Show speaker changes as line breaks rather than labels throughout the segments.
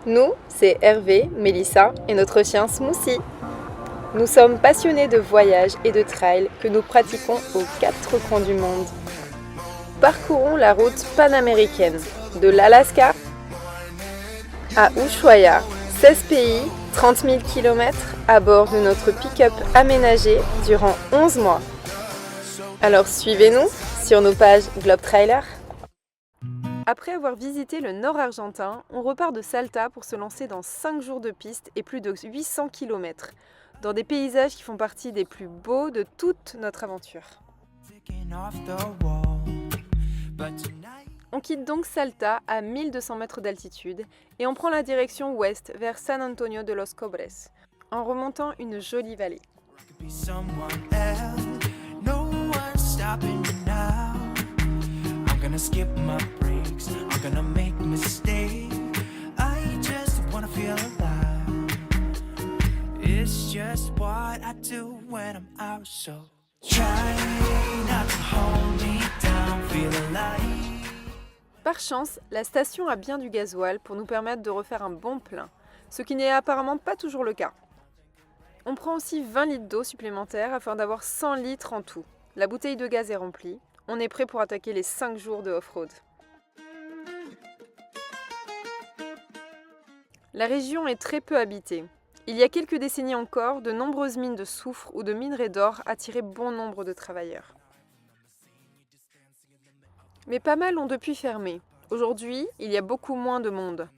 Nous, c'est Hervé, Mélissa et notre chien Smoothie. Nous sommes passionnés de voyage et de trail que nous pratiquons aux quatre coins du monde. Parcourons la route panaméricaine de l'Alaska à Ushuaia, 16 pays, 30 000 km à bord de notre pick-up aménagé durant 11 mois. Alors suivez-nous sur nos pages Globe Trailer. Après avoir visité le nord argentin, on repart de Salta pour se lancer dans 5 jours de piste et plus de 800 km, dans des paysages qui font partie des plus beaux de toute notre aventure. On quitte donc Salta à 1200 mètres d'altitude et on prend la direction ouest vers San Antonio de los Cobres, en remontant une jolie vallée. Par chance, la station a bien du gasoil pour nous permettre de refaire un bon plein, ce qui n'est apparemment pas toujours le cas. On prend aussi 20 litres d'eau supplémentaire afin d'avoir 100 litres en tout. La bouteille de gaz est remplie, on est prêt pour attaquer les 5 jours de off-road. La région est très peu habitée. Il y a quelques décennies encore, de nombreuses mines de soufre ou de minerais d'or attiraient bon nombre de travailleurs. Mais pas mal ont depuis fermé. Aujourd'hui, il y a beaucoup moins de monde.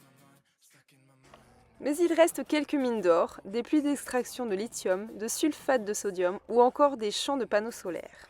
Mais il reste quelques mines d'or, des puits d'extraction de lithium, de sulfate de sodium ou encore des champs de panneaux solaires.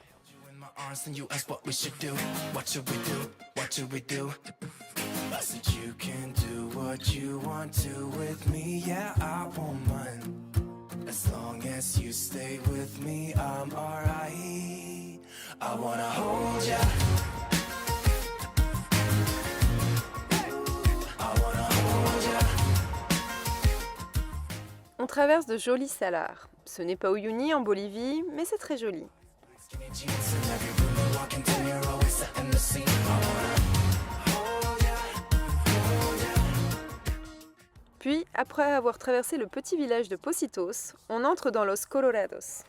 On traverse de jolis salars. Ce n'est pas Uyuni en Bolivie, mais c'est très joli. Puis, après avoir traversé le petit village de Pocitos, on entre dans Los Colorados.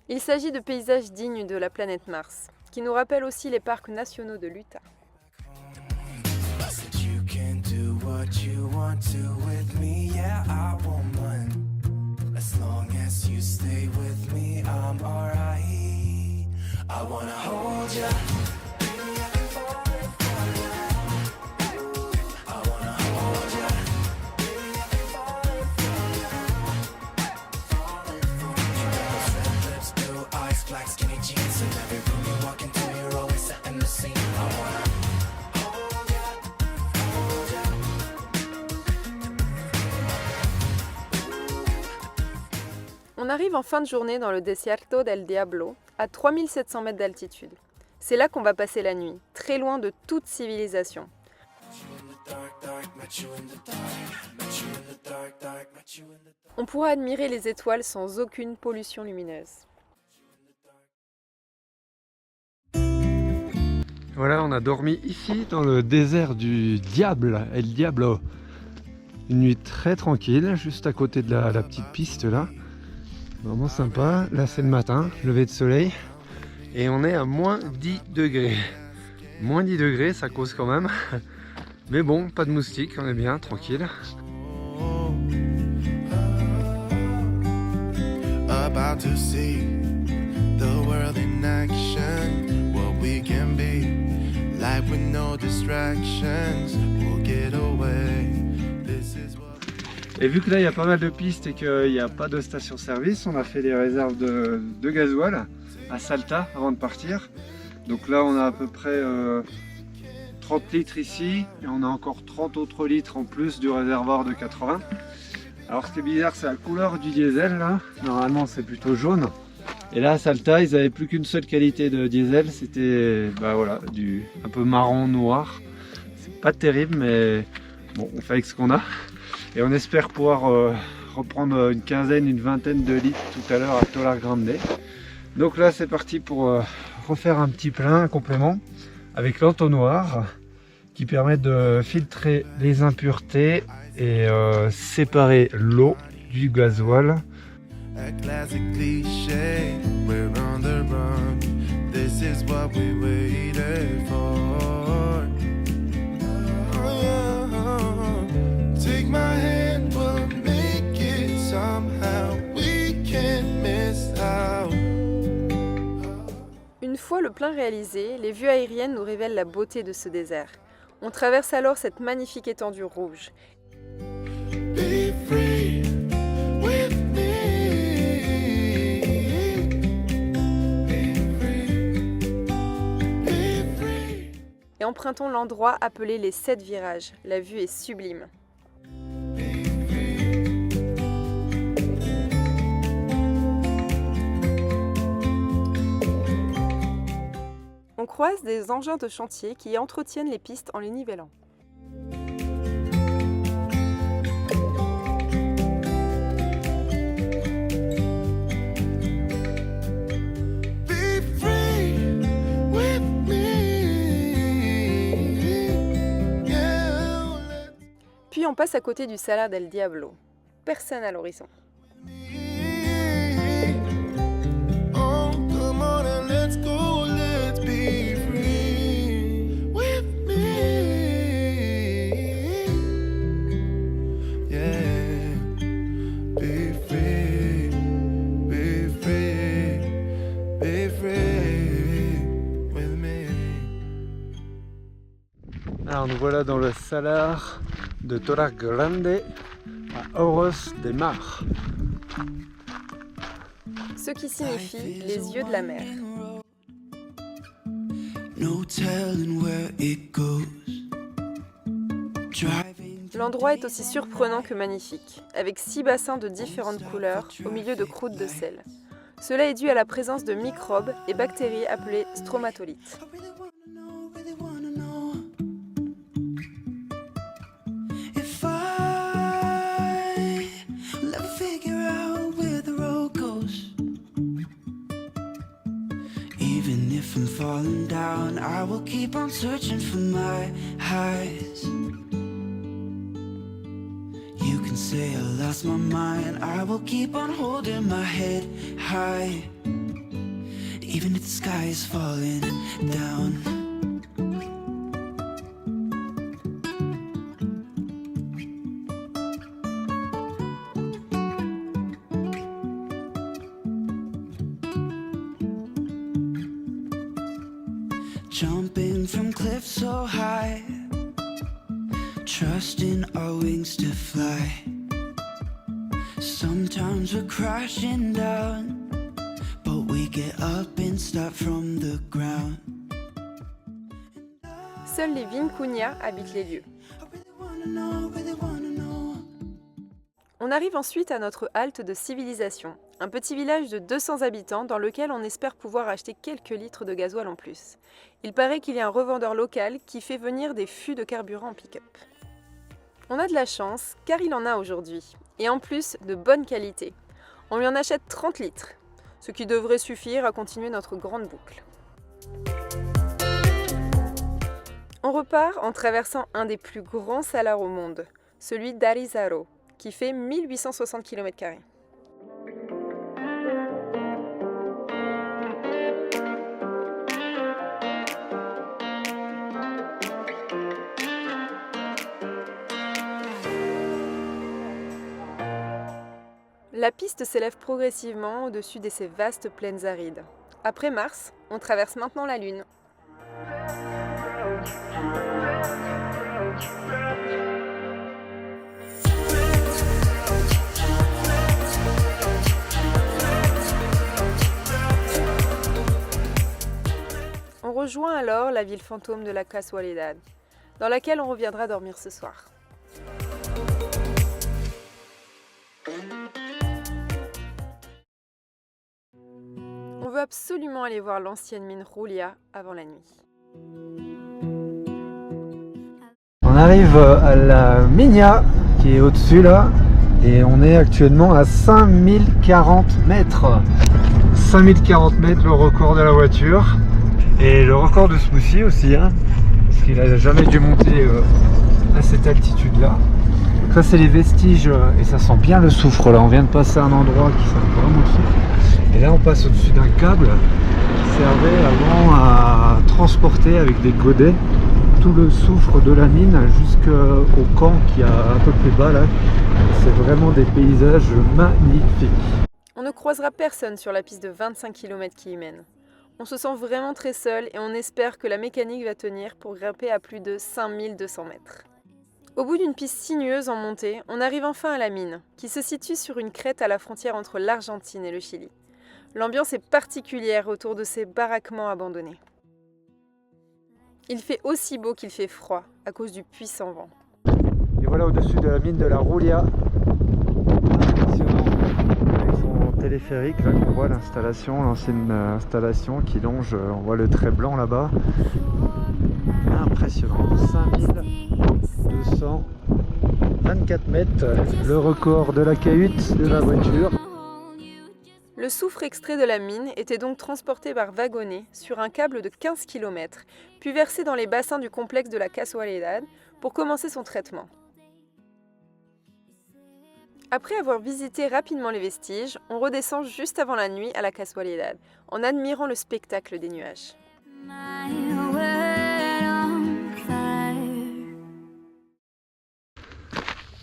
Il s'agit de paysages dignes de la planète Mars, qui nous rappellent aussi les parcs nationaux de l'Utah. On arrive en fin de journée dans le Desierto del Diablo, à 3700 mètres d'altitude. C'est là qu'on va passer la nuit, très loin de toute civilisation. On pourra admirer les étoiles sans aucune pollution lumineuse.
Voilà, on a dormi ici dans le désert du Diable, El Diablo. Une nuit très tranquille, juste à côté de la petite piste là. Vraiment sympa. Là c'est le matin, lever de soleil. Et on est à moins 10 degrés. Moins 10 degrés, ça cause quand même. Mais bon, pas de moustiques, on est bien, tranquille. About to see the world in action, what we can be, life with no distractions, we'll get away. This is what... Et vu que là il y a pas mal de pistes et qu'il n'y a pas de station-service, on a fait des réserves de gasoil à Salta avant de partir. Donc là on a à peu près 30 litres ici et on a encore 30 autres litres en plus du réservoir de 80. Alors ce qui est bizarre, c'est la couleur du diesel là. Normalement c'est plutôt jaune. Et là à Salta, ils n'avaient plus qu'une seule qualité de diesel, c'était voilà, un peu marron noir. C'est pas terrible, mais bon, on fait avec ce qu'on a. Et on espère pouvoir
reprendre une quinzaine, une vingtaine de litres tout à l'heure à Tolar Grande. Donc là c'est parti pour refaire un petit plein, un complément avec l'entonnoir qui permet de filtrer les impuretés et séparer l'eau du gasoil.
A classic cliche, we're on the run. This is what we waited for. Oh, yeah. Take my hand, we'll make it somehow. We can't miss out.
Une fois le plein réalisé, les vues aériennes nous révèlent la beauté de ce désert. On traverse alors cette magnifique étendue rouge.
Be free with me.
Et empruntons l'endroit appelé les 7 virages. La vue est sublime. On croise des engins de chantier qui entretiennent les pistes en les nivellant. Puis on passe à côté du Salar del Diablo. Personne à l'horizon.
Oh, come on and let's go, let's be free with me. Yeah, be free, be free, be free with me.
Alors nous voilà dans le Salar de Tolar Grande à Oros de Mar.
Ce qui signifie les yeux de la mer. L'endroit est aussi surprenant que magnifique, avec 6 bassins de différentes couleurs au milieu de croûtes de sel. Cela est dû à la présence de microbes et bactéries appelées stromatolites.
Even if I'm falling down, I will keep on searching for my highs. You can say I lost my mind, I will keep on holding my head high. Even if the sky is falling down. Jumping from cliffs so high, trusting our wings to fly. Sometimes we're crashing down, but we get up and start from the ground.
Seuls les Vicuña habitent les lieux. On arrive ensuite à notre halte de civilisation, un petit village de 200 habitants dans lequel on espère pouvoir acheter quelques litres de gasoil en plus. Il paraît qu'il y a un revendeur local qui fait venir des fûts de carburant en pick-up. On a de la chance car il en a aujourd'hui, et en plus de bonne qualité. On lui en achète 30 litres, ce qui devrait suffire à continuer notre grande boucle. On repart en traversant un des plus grands salars au monde, celui d'Arizaro, qui fait 1860 km². La piste s'élève progressivement au-dessus de ces vastes plaines arides. Après Mars, on traverse maintenant la Lune. On rejoint alors la ville fantôme de la Casualidad, dans laquelle on reviendra dormir ce soir. On veut absolument aller voir l'ancienne mine Julia avant la nuit.
On arrive à la Mina qui est au-dessus là, Et on est actuellement à 5040 mètres. 5040 mètres, le record de la voiture. Et le record de Smoothie aussi, hein, parce qu'il n'a jamais dû monter à cette altitude-là. Ça, c'est les vestiges, et ça sent bien le soufre. Là, on vient de passer à un endroit qui sent vraiment le soufre. Et là, on passe au-dessus d'un câble qui servait avant à transporter avec des godets tout le soufre de la mine jusqu'au camp qui est un peu plus bas là. C'est vraiment des paysages magnifiques.
On ne croisera personne sur la piste de 25 km qui y mène. On se sent vraiment très seul et on espère que la mécanique va tenir pour grimper à plus de 5200 mètres. Au bout d'une piste sinueuse en montée, on arrive enfin à la mine, qui se situe sur une crête à la frontière entre l'Argentine et le Chili. L'ambiance est particulière autour de ces baraquements abandonnés. Il fait aussi beau qu'il fait froid, à cause du puissant vent.
Et voilà au-dessus de la mine de la Roulia, impressionnant, avec son téléphérique, là qu'on voit l'installation, l'ancienne installation qui longe, on voit le trait blanc là-bas. Impressionnant, 5224 mètres, le record de la cahute de la voiture.
Le soufre extrait de la mine était donc transporté par wagonnet sur un câble de 15 km, puis versé dans les bassins du complexe de la Casualidad pour commencer son traitement. Après avoir visité rapidement les vestiges, on redescend juste avant la nuit à la Casualidad, en admirant le spectacle des nuages.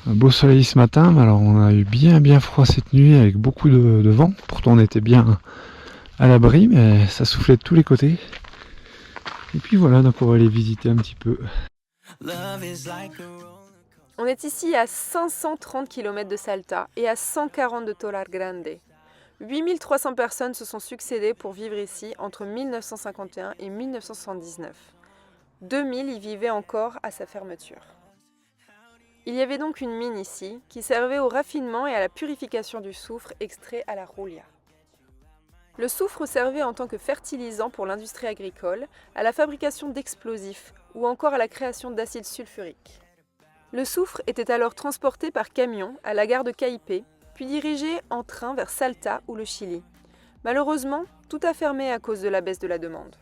Un beau soleil ce matin, mais alors on a eu bien froid cette nuit avec beaucoup de vent. Pourtant on était bien à l'abri, mais ça soufflait de tous les côtés. Et puis voilà, donc on va aller visiter un petit peu.
On est ici à 530 km de Salta et à 140 de Tolar Grande. 8300 personnes se sont succédées pour vivre ici entre 1951 et 1979. 2000 y vivaient encore à sa fermeture. Il y avait donc une mine ici qui servait au raffinement et à la purification du soufre extrait à la Roulia. Le soufre servait en tant que fertilisant pour l'industrie agricole, à la fabrication d'explosifs ou encore à la création d'acide sulfurique. Le soufre était alors transporté par camion à la gare de Caïpé, puis dirigé en train vers Salta ou le Chili. Malheureusement, tout a fermé à cause de la baisse de la demande.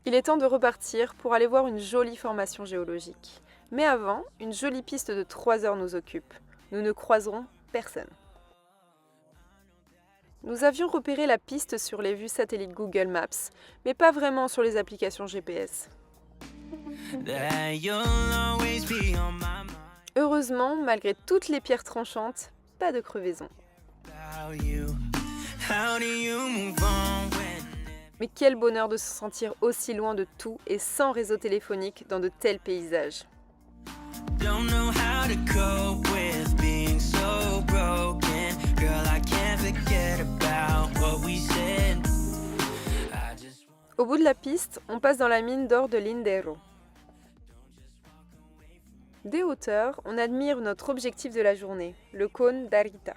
Il est temps de repartir pour aller voir une jolie formation géologique. Mais avant, une jolie piste de 3 heures nous occupe. Nous ne croiserons personne. Nous avions repéré la piste sur les vues satellites Google Maps, mais pas vraiment sur les applications GPS. Heureusement, malgré toutes les pierres tranchantes, pas de crevaison. Mais quel bonheur de se sentir aussi loin de tout et sans réseau téléphonique dans de tels paysages. Au bout de la piste, on passe dans la mine d'or de Lindero. Des hauteurs, on admire notre objectif de la journée, le cône d'Arita.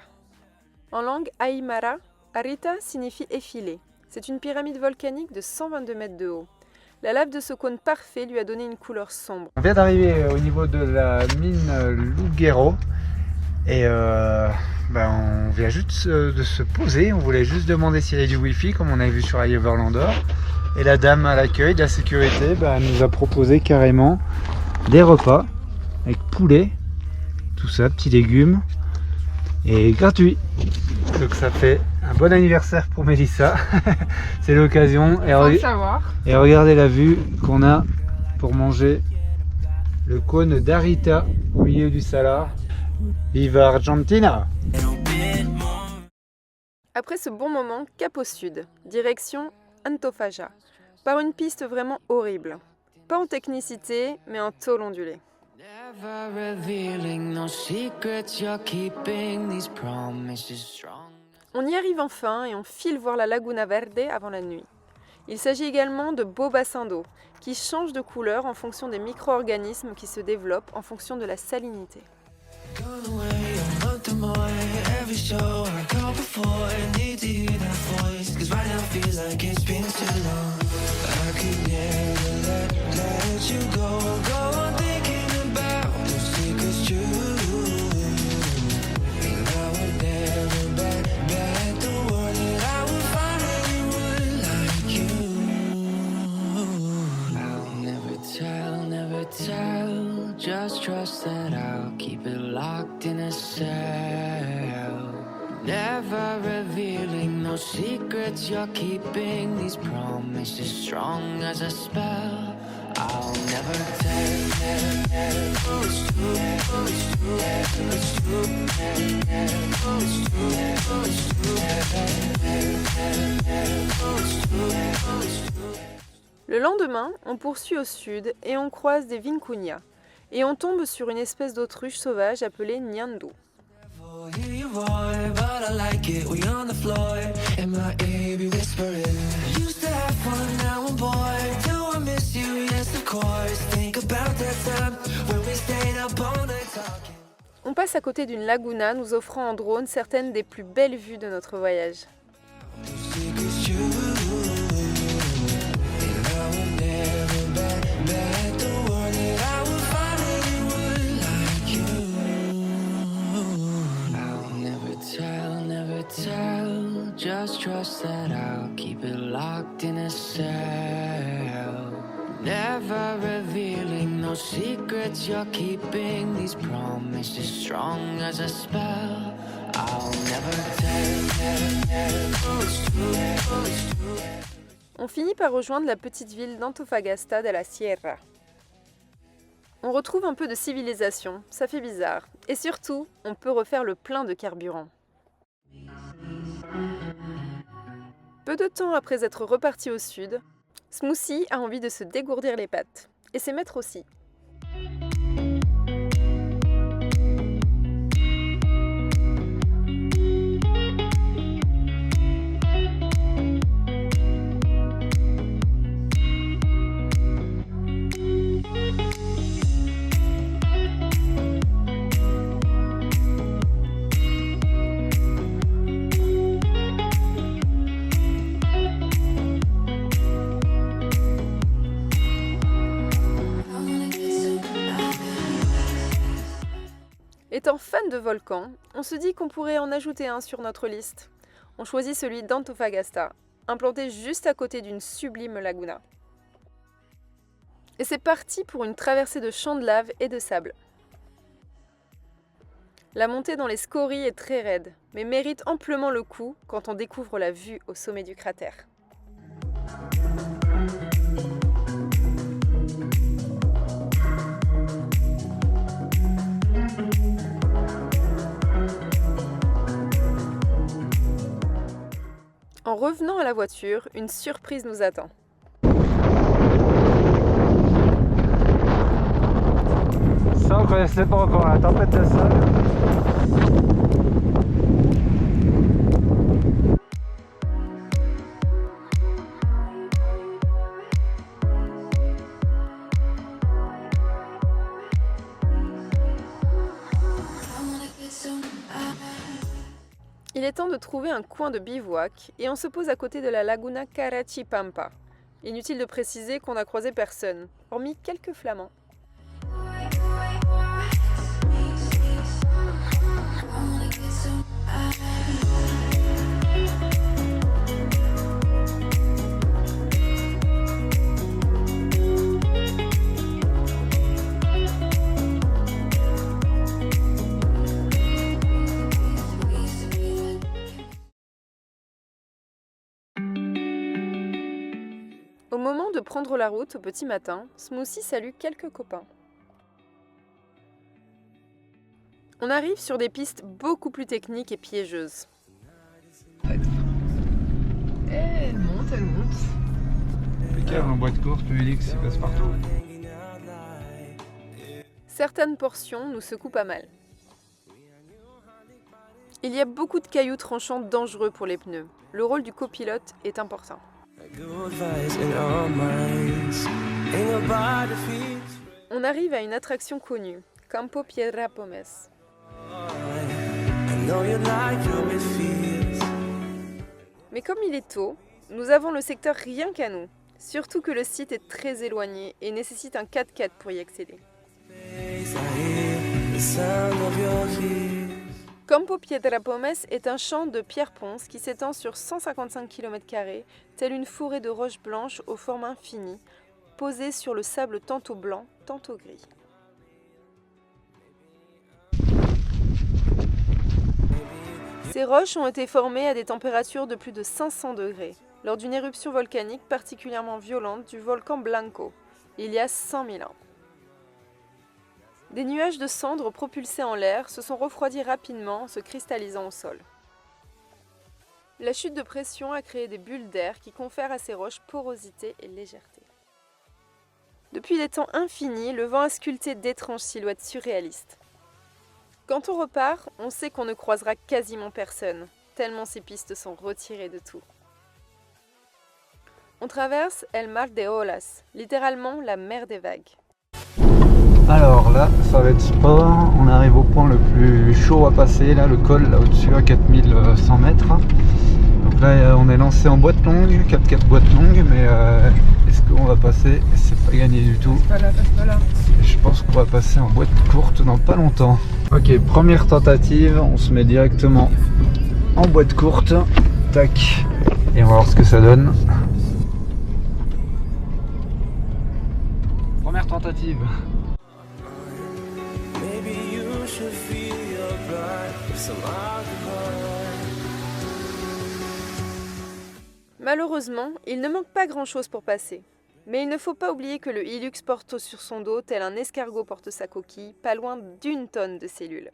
En langue aymara, Arita signifie effilé. C'est une pyramide volcanique de 122 mètres de haut. La lave de ce cône parfait lui a donné une couleur sombre.
On vient d'arriver au niveau de la mine Luguero et on vient juste de se poser. On voulait juste demander s'il y avait du wifi comme on avait vu sur iOverlander. Et la dame à l'accueil de la sécurité nous a proposé carrément des repas avec poulet, tout ça, petits légumes et gratuit. Donc ça fait un bon anniversaire pour Mélissa. C'est l'occasion. Et regardez la vue qu'on a pour manger le cône d'Arita au milieu du Salar. Viva Argentina!
Après ce bon moment, cap au sud, direction Antofagasta, par une piste vraiment horrible. Pas en technicité, mais en tôle ondulée. On y arrive enfin et on file voir la Laguna Verde avant la nuit. Il s'agit également de beaux bassins d'eau qui changent de couleur en fonction des micro-organismes qui se développent en fonction de la salinité.
trust that I'll keep it locked in a cell. Never revealing no secrets you're keeping. These promises strong as a spell. I'll never tell.
Le lendemain, on poursuit au sud et on croise des vincunhas. Et on tombe sur une espèce d'autruche sauvage appelée Nyando. On passe à côté d'une laguna nous offrant en drone certaines des plus belles vues de notre voyage.
Just trust that I'll keep it locked in a cell. Never revealing no secrets you're keeping. These promises strong as a spell. I'll never tell.
On finit par rejoindre la petite ville d'Antofagasta de la Sierra. On retrouve un peu de civilisation, ça fait bizarre. Et surtout, on peut refaire le plein de carburant. Peu de temps après être reparti au sud, Smoothie a envie de se dégourdir les pattes. Et ses maîtres aussi. Étant fan de volcans, on se dit qu'on pourrait en ajouter un sur notre liste. On choisit celui d'Antofagasta, implanté juste à côté d'une sublime laguna. Et c'est parti pour une traversée de champs de lave et de sable. La montée dans les scories est très raide, mais mérite amplement le coup quand on découvre la vue au sommet du cratère. En revenant à la voiture, une surprise nous attend.
Ça, on ne connaissait pas encore la tempête de sable.
Il est temps de trouver un coin de bivouac et on se pose à côté de la laguna Carachipampa. Inutile de préciser qu'on n'a croisé personne, hormis quelques flamands. Au moment de prendre la route au petit matin, Smoothie salue quelques copains. On arrive sur des pistes beaucoup plus techniques et piégeuses.
Elle monte, elle monte.
Plus calme en bois de course, plus Elix il passe partout.
Certaines portions nous secouent pas mal. Il y a beaucoup de cailloux tranchants dangereux pour les pneus. Le rôle du copilote est important. On arrive à une attraction connue, Campo Piedra Pomes. Mais comme il est tôt, nous avons le secteur rien qu'à nous. Surtout que le site est très éloigné et nécessite un 4x4 pour y accéder. Campo Piedra Pomes est un champ de pierre-ponce qui s'étend sur 155 km², telle une forêt de roches blanches aux formes infinies, posées sur le sable tantôt blanc, tantôt gris. Ces roches ont été formées à des températures de plus de 500 degrés, lors d'une éruption volcanique particulièrement violente du volcan Blanco, il y a 100 000 ans. Des nuages de cendres propulsés en l'air se sont refroidis rapidement en se cristallisant au sol. La chute de pression a créé des bulles d'air qui confèrent à ces roches porosité et légèreté. Depuis des temps infinis, le vent a sculpté d'étranges silhouettes surréalistes. Quand on repart, on sait qu'on ne croisera quasiment personne, tellement ces pistes sont retirées de tout. On traverse El Mar de Olas, littéralement la mer des vagues.
Alors là, ça va être sport. On arrive au point le plus chaud à passer, là, le col là au-dessus à 4100 mètres. Donc là, on est lancé en boîte longue, 4x4 boîte longue, mais est-ce qu'on va passer? C'est pas gagné du tout.
Passe pas là.
Je pense qu'on va passer en boîte courte dans pas longtemps. Ok, première tentative, on se met directement en boîte courte. Tac. Et on va voir ce que ça donne. Première tentative.
Malheureusement, il ne manque pas grand-chose pour passer. Mais il ne faut pas oublier que le Hilux porte sur son dos, tel un escargot porte sa coquille, pas loin d'1 tonne de cellules.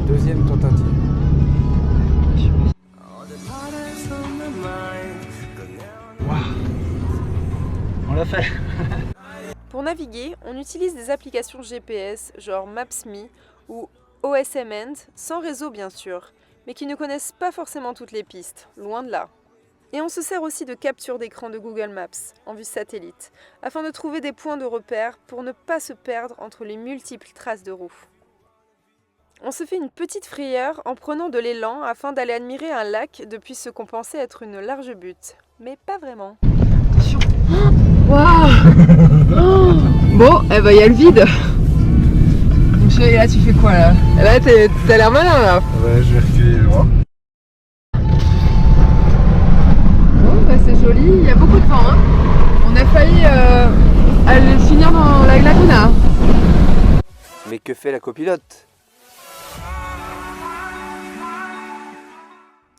Deuxième tentative. Wow. On l'a fait.
Pour naviguer, on utilise des applications GPS genre Maps.me ou OSM End, sans réseau bien sûr, mais qui ne connaissent pas forcément toutes les pistes, loin de là. Et on se sert aussi de captures d'écran de Google Maps, en vue satellite, afin de trouver des points de repère pour ne pas se perdre entre les multiples traces de roues. On se fait une petite frayeur en prenant de l'élan afin d'aller admirer un lac depuis ce qu'on pensait être une large butte, mais pas vraiment.
Waouh. Bon, eh ben il y a le vide. Et là tu fais quoi là? Là t'as l'air malin là.
Ouais, je vais reculer droit.
Bon bah c'est joli, il y a beaucoup de vent hein. On a failli aller finir dans la laguna.
Mais que fait la copilote?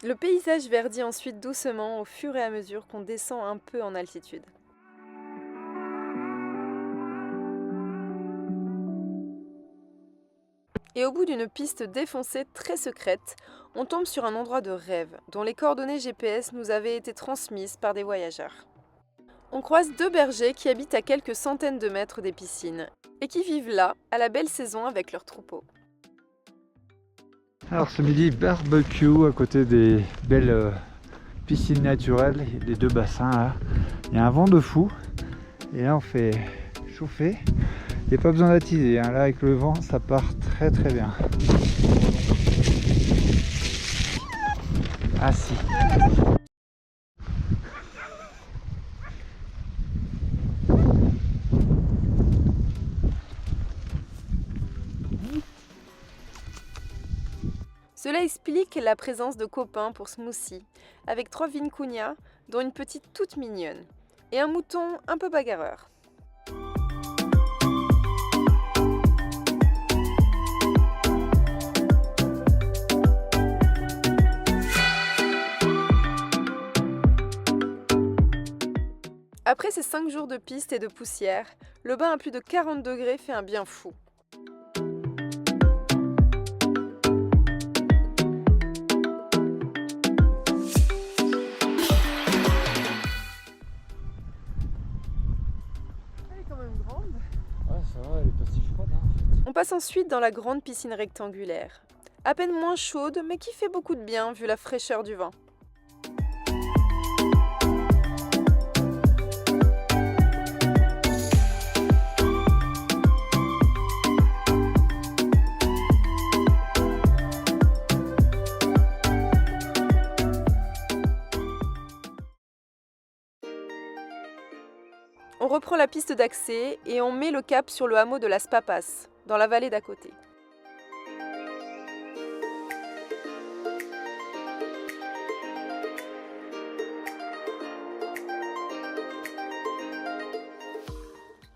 Le paysage verdit ensuite doucement au fur et à mesure qu'on descend un peu en altitude. Et au bout d'une piste défoncée très secrète, on tombe sur un endroit de rêve, dont les coordonnées GPS nous avaient été transmises par des voyageurs. On croise 2 bergers qui habitent à quelques centaines de mètres des piscines, et qui vivent là, à la belle saison avec leurs troupeaux.
Alors ce midi, barbecue à côté des belles piscines naturelles, les 2 bassins là. Il y a un vent de fou, et là on fait chauffer. Il n'y a pas besoin d'attiser, hein. Là avec le vent ça part très très bien. Ah si.
Cela explique la présence de copains pour Smoothie, avec 3 vincugnas, dont une petite toute mignonne, et un mouton un peu bagarreur. Après ces 5 jours de piste et de poussière, le bain à plus de 40 degrés fait un bien fou. Elle est quand même grande.
Ouais ça va, elle est pas si froide hein, en fait.
On passe ensuite dans la grande piscine rectangulaire, à peine moins chaude mais qui fait beaucoup de bien vu la fraîcheur du vent. On reprend la piste d'accès et on met le cap sur le hameau de Las Papas, dans la vallée d'à côté.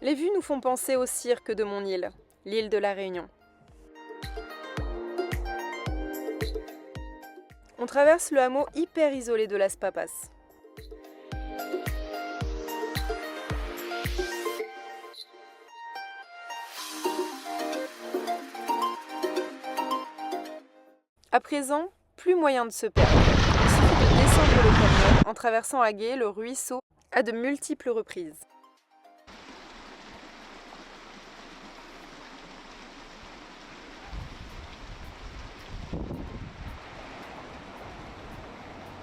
Les vues nous font penser au cirque de mon île. l'île de la Réunion. On traverse le hameau hyper isolé de Las Papas. À présent, plus moyen de se perdre. Il suffit de descendre le canyon en traversant à gué le ruisseau à de multiples reprises.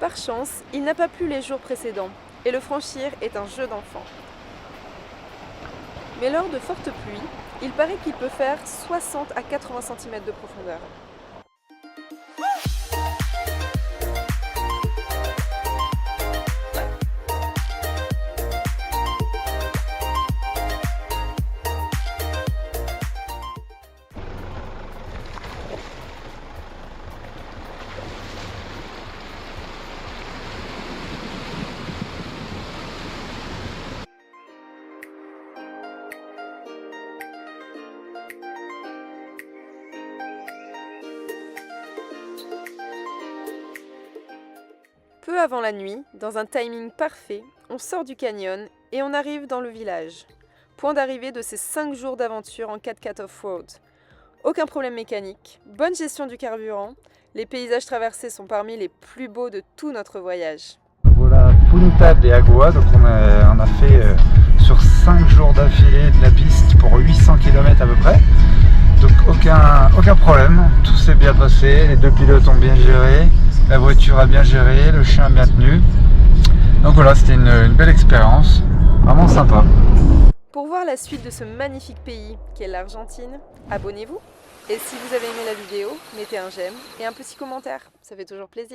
Par chance, il n'a pas plu les jours précédents et le franchir est un jeu d'enfant. Mais lors de fortes pluies, il paraît qu'il peut faire 60 à 80 cm de profondeur. Peu avant la nuit, dans un timing parfait, on sort du canyon et on arrive dans le village. Point d'arrivée de ces 5 jours d'aventure en 4x4 off-road. Aucun problème mécanique, bonne gestion du carburant, les paysages traversés sont parmi les plus beaux de tout notre voyage.
Voilà Punta de Agua, donc on a fait sur 5 jours d'affilée de la piste pour 800 km à peu près. Donc aucun problème, tout s'est bien passé, les deux pilotes ont bien géré, la voiture a bien géré, le chien a bien tenu. Donc voilà, c'était une belle expérience, vraiment sympa.
Pour voir la suite de ce magnifique pays qu'est l'Argentine, abonnez-vous. Et si vous avez aimé la vidéo, mettez un j'aime et un petit commentaire, ça fait toujours plaisir.